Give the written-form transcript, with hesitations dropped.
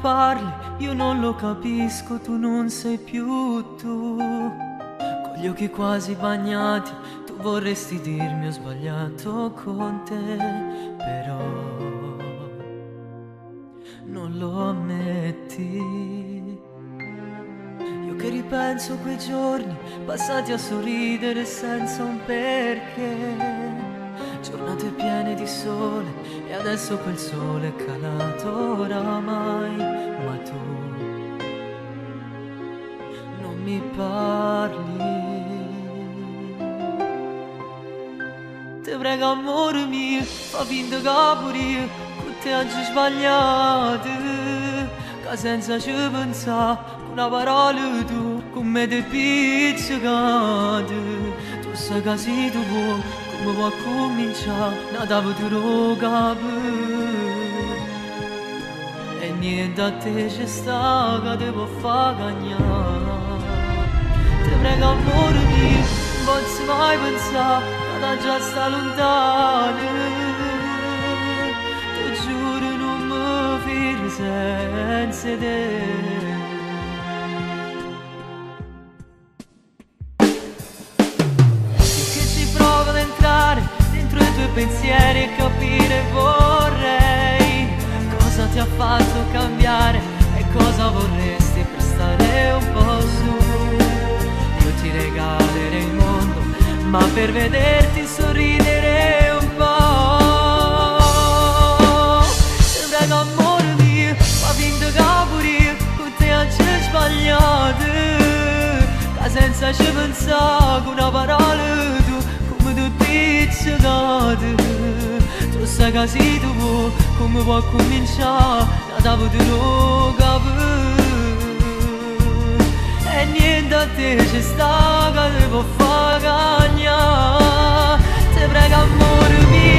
parli, io non lo capisco, tu non sei più tu. Con gli occhi quasi bagnati, tu vorresti dirmi ho sbagliato con te, però non lo ammetti. Io che ripenso a quei giorni passati a sorridere senza un perché, giornate piene di sole e adesso quel sole è calato oramai, ma tu non mi parli. Te prego amore mio, fa finta che pure io con te oggi sbagliato, che senza ci pensare una parola tu con me ti pizzicate. Tu sai che se tu vuoi come può cominciare nata futuro capire, e niente a te c'è sta che ti può far cagnare. Ti prego amore mio, non posso mai pensare che da già sta lontano, ti giuro non mi filo senza te. Dentro i tuoi pensieri e capire vorrei cosa ti ha fatto cambiare e cosa vorresti per stare un po' su. Io ti regalerei il mondo, ma per vederti sorridere un po'. Ti prego amore mio, fa finta che pure io con te oggi ho sbagliato, che senza ci pensare con una parola tu tu pizzicate. Tu sai che se tu vuoi come può cominciare da futuro capire, e niente a te c'è sta che ti può far cagnare. Ti prego amore mio,